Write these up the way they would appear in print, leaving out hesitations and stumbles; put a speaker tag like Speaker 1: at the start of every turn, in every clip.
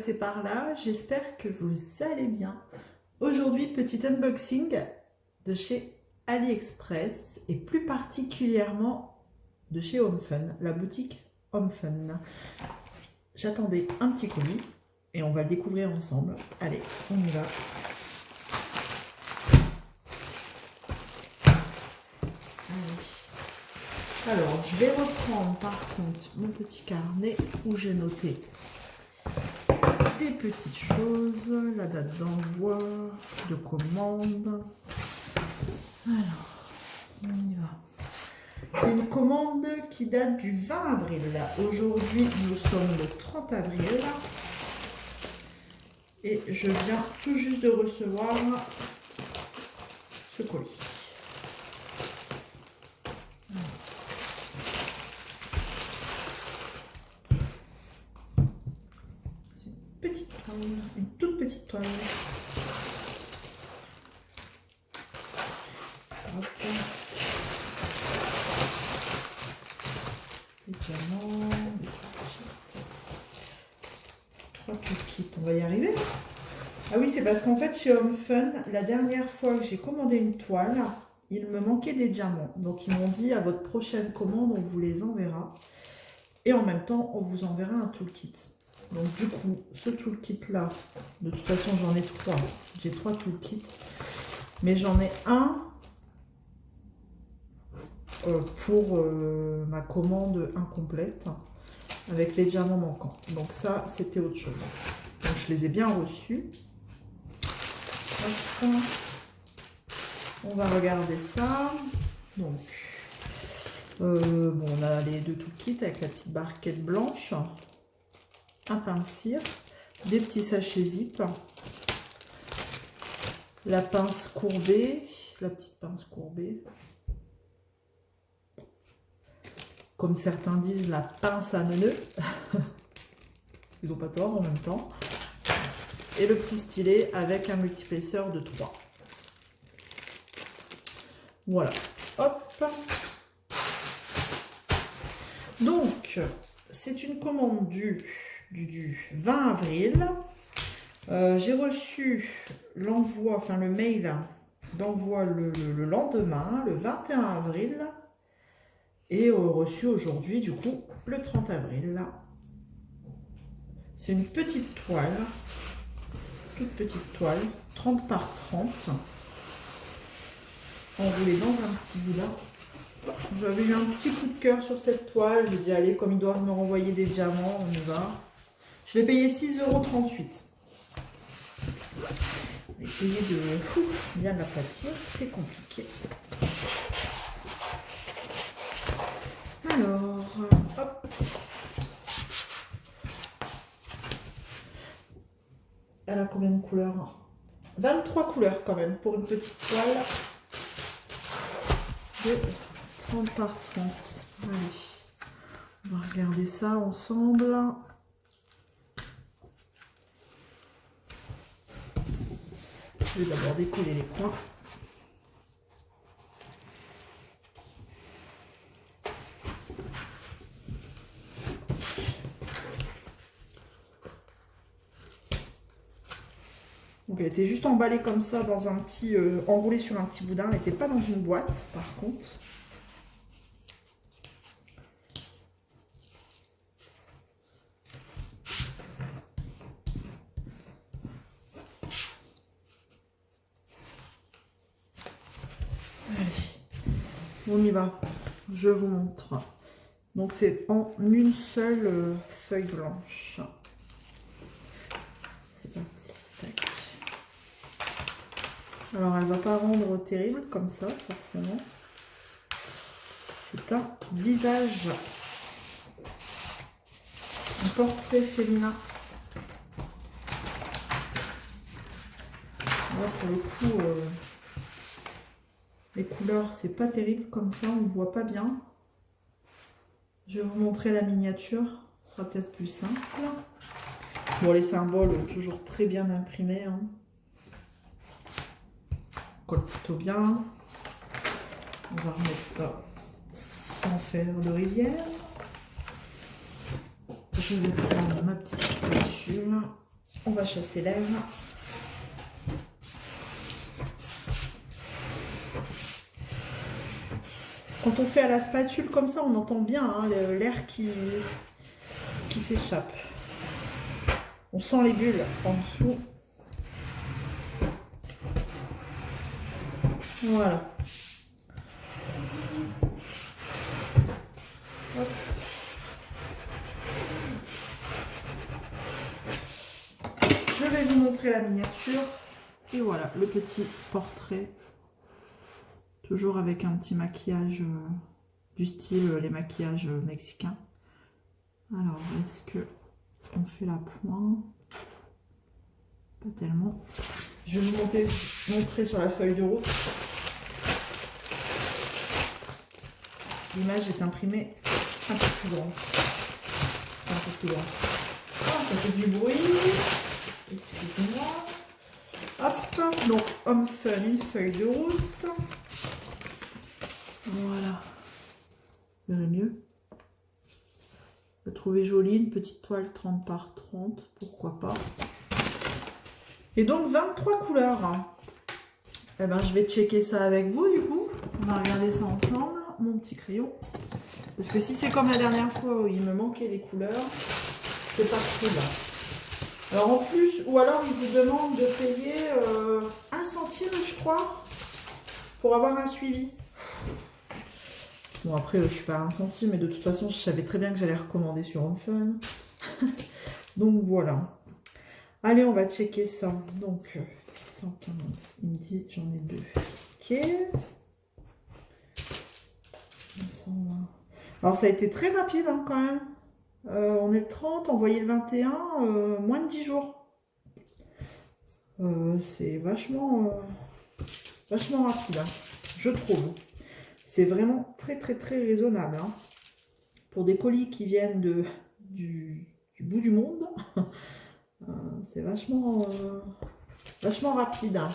Speaker 1: passez par là, j'espère que vous allez bien. Aujourd'hui, petit unboxing de chez AliExpress et plus particulièrement de chez HomeFun, la boutique HomeFun. J'attendais un petit colis et on va le découvrir ensemble. Allez, on y va. Alors, je vais reprendre par contre mon petit carnet où j'ai noté des petites choses, la date d'envoi, de commande. Alors, on y va. C'est une commande qui date du 20 avril. Aujourd'hui, nous sommes le 30 avril. Et je viens tout juste de recevoir ce colis. Une toute petite toile. Hop. Les diamants. 3 kits. On va y arriver. Ah oui, c'est parce qu'en fait, chez HomeFun, la dernière fois que j'ai commandé une toile, il me manquait des diamants. Donc, ils m'ont dit à votre prochaine commande, on vous les enverra. Et en même temps, on vous enverra un toolkit. Donc du coup, ce toolkit là, de toute façon j'en ai 3. J'ai 3 toolkits. Mais j'en ai un pour ma commande incomplète avec les diamants manquants. Donc ça, c'était autre chose. Donc je les ai bien reçus. Hop. On va regarder ça. Donc, bon, on a les 2 toolkits avec la petite barquette blanche. Un pain de cire, des petits sachets zip, la pince courbée, la petite pince courbée, comme certains disent, la pince à neuneu. Ils n'ont pas tort en même temps. Et le petit stylet avec un multiépaisseur de 3. Voilà. Hop. Donc, c'est une commande du 20 avril. J'ai reçu l'envoi, enfin le mail d'envoi le lendemain, le 21 avril. Et reçu aujourd'hui, du coup, le 30 avril. C'est une petite toile, toute petite toile, 30 par 30, enroulée dans un petit boudin. J'avais eu un petit coup de cœur sur cette toile. J'ai dit, allez, comme ils doivent me renvoyer des diamants, on y va. Je l'ai payé 6,38 €. On va essayer de bien l'aplatir, c'est compliqué. Alors, hop. Elle a combien de couleurs? 23 couleurs quand même pour une petite toile de 30 par 30. Allez, on va regarder ça ensemble. Je vais d'abord décoller les coins. Donc elle était juste emballée comme ça dans un petit, enroulée sur un petit boudin. Elle n'était pas dans une boîte par contre. On y va, je vous montre. Donc c'est en une seule feuille blanche. C'est parti. Tac. Alors elle va pas rendre terrible comme ça, forcément. C'est un visage. Un portrait féminin. Là pour le coup, les couleurs, c'est pas terrible comme ça, on ne voit pas bien. Je vais vous montrer la miniature, ce sera peut-être plus simple. Bon, les symboles, toujours très bien imprimés. Hein. Colle plutôt bien. On va remettre ça sans faire de rivière. Je vais prendre ma petite spatule On va chasser l'air. Quand on fait à la spatule comme ça, on entend bien hein, l'air qui s'échappe. On sent les bulles en dessous. Voilà. Hop. Je vais vous montrer la miniature. Et voilà, le petit portrait. Toujours avec un petit maquillage du style les maquillages mexicains. Alors, est-ce que on fait la pointe? Pas tellement. Je vais vous montrer sur la feuille de route. L'image est imprimée un peu plus grande. C'est un peu plus grand. Ah, ça fait du bruit. Excusez-moi. Hop, donc Homme Fun, une feuille de route. Voilà. Vous verrez mieux. Vous trouvez jolie, une petite toile 30 par 30, pourquoi pas. Et donc 23 couleurs. Eh ben, je vais checker ça avec vous du coup. On va regarder ça ensemble, mon petit crayon. Parce que si c'est comme la dernière fois où il me manquait des couleurs, c'est parti là. Alors en plus, ou alors il vous demande de payer 1 centime je crois, pour avoir un suivi. Bon après je suis pas à 1 centime, mais de toute façon je savais très bien que j'allais recommander sur Home Fun. Donc voilà. Allez, on va checker ça. Donc 115, il me dit j'en ai 2. Ok. 120. Alors ça a été très rapide hein, quand même. On est le 30, envoyé le 21, moins de 10 jours. C'est vachement rapide, hein, je trouve. C'est vraiment très raisonnable. Hein. Pour des colis qui viennent du bout du monde, c'est vachement rapide. Hein.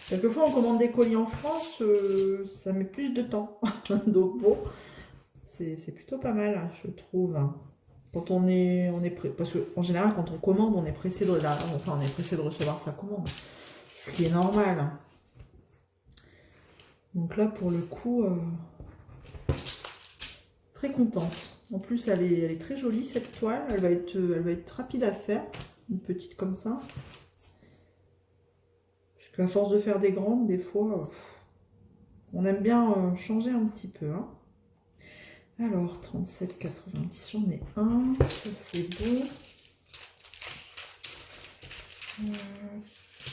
Speaker 1: Quelquefois, on commande des colis en France, ça met plus de temps. Donc bon, c'est plutôt pas mal, hein, je trouve. Hein. Quand on est parce qu'en général, quand on commande, on est pressé de recevoir sa commande. Ce qui est normal. Hein. Donc là, pour le coup, très contente. En plus, elle est très jolie, cette toile. Elle va être rapide à faire. Une petite comme ça. Parce qu'à force de faire des grandes, des fois, on aime bien changer un petit peu. Hein. Alors, 37,90, j'en ai un. Ça, c'est beau.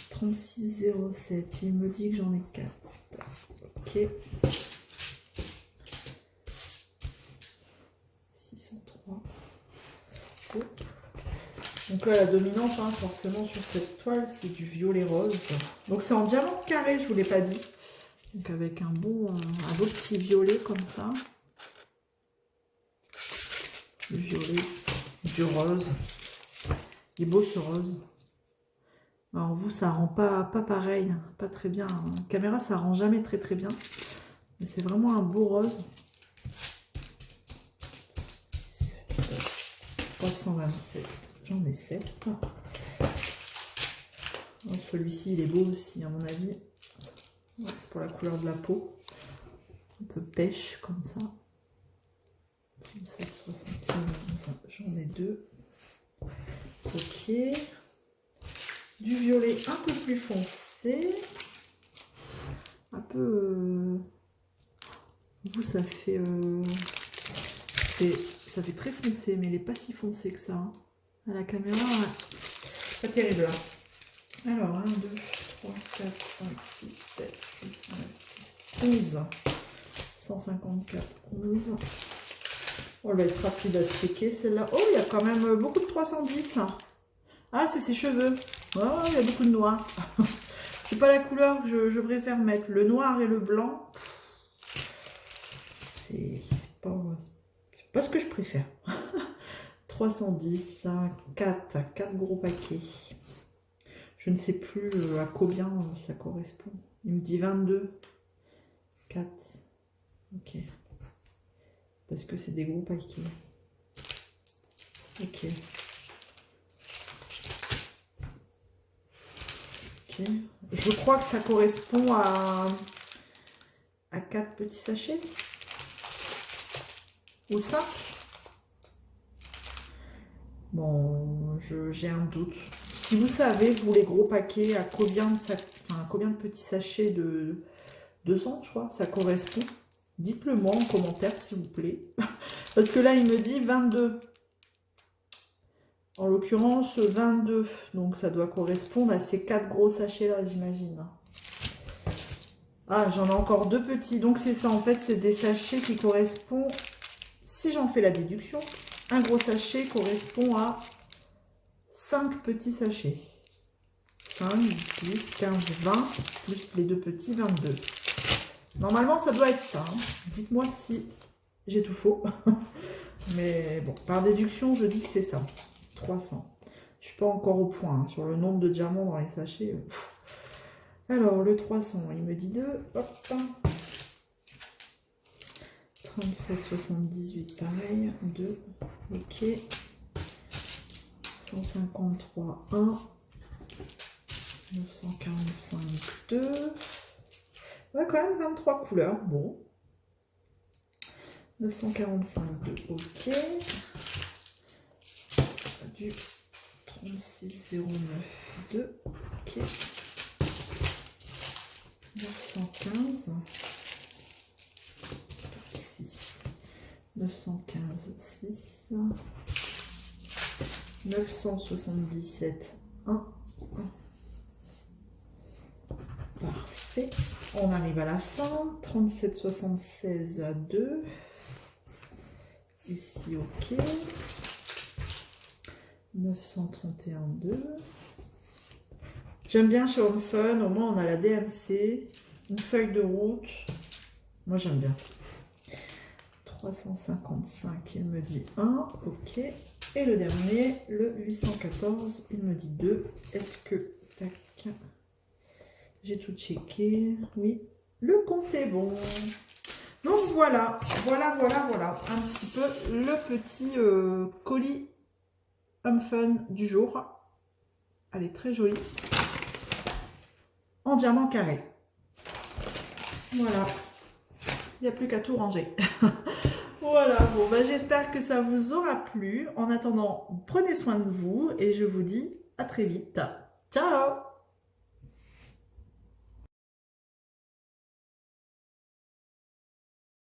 Speaker 1: 36,07. Il me dit que j'en ai 4. Ok. 603. Oh. Donc là, la dominante, hein, forcément, sur cette toile, c'est du violet rose. Donc c'est en diamant carré, je vous l'ai pas dit. Donc avec un beau petit violet comme ça. Le violet, du rose. Il est beau ce rose. Alors vous, ça rend pas pareil, pas très bien. En caméra, ça rend jamais très bien. Mais c'est vraiment un beau rose. 327, j'en ai 7. Celui-ci, il est beau aussi, à mon avis. Ouais, c'est pour la couleur de la peau. Un peu pêche, comme ça. 37, 71, j'en ai 2. Ok. Du violet un peu plus foncé. Un peu... Vous, ça fait très foncé, mais il n'est pas si foncé que ça. Hein. À la caméra, pas terrible. Hein. Alors, 1, 2, 3, 4, 5, 6, 7, 8, 9, 10, 11. 154, 11. On va être rapide à checker celle-là. Oh, il y a quand même beaucoup de 310. Ah, c'est ses cheveux. Oh, il y a beaucoup de noir. C'est pas la couleur que je préfère mettre. Le noir et le blanc, c'est pas ce que je préfère. 310, 4 gros paquets. Je ne sais plus à combien ça correspond. Il me dit 22. 4. Ok. Parce que c'est des gros paquets. Ok. Ok. Je crois que ça correspond à 4 petits sachets. Ou 5. Bon, j'ai un doute. Si vous savez, vous, les gros paquets, à combien de petits sachets de 200, je crois, ça correspond. Dites-le moi en commentaire, s'il vous plaît. Parce que là, il me dit 22. En l'occurrence, 22. Donc, ça doit correspondre à ces 4 gros sachets-là, j'imagine. Ah, j'en ai encore 2 petits. Donc, c'est ça. En fait, c'est des sachets qui correspondent... Si j'en fais la déduction, un gros sachet correspond à 5 petits sachets. 5, 10, 15, 20, plus les 2 petits, 22. Normalement, ça doit être ça. Hein. Dites-moi si j'ai tout faux. Mais bon, par déduction, je dis que c'est ça. 300. Je suis pas encore au point hein, sur le nombre de diamants dans les sachets. Alors, le 300, il me dit 2. Hop. 37,78, pareil. 2. Ok. 153, 1. 945, 2. Ouais, quand même 23 couleurs. Bon. 945, 2. Ok. Du 36,09, 2. Ok. 915. 6. 915, 6. 977, 1. Parfait. On arrive à la fin. 37,76 à 2. Ici, ok. 931, 2. J'aime bien chez Home Fun. Au moins, on a la DMC. Une feuille de route. Moi, j'aime bien. 355, il me dit 1. Ok. Et le dernier, le 814, il me dit 2. Est-ce que... Tac. J'ai tout checké. Oui. Le compte est bon. Donc voilà. Voilà. Un petit peu le petit colis Home Fun du jour. Elle est très jolie. En diamant carré. Voilà. Il n'y a plus qu'à tout ranger. Voilà, bon, bah, j'espère que ça vous aura plu. En attendant, prenez soin de vous et je vous dis à très vite. Ciao!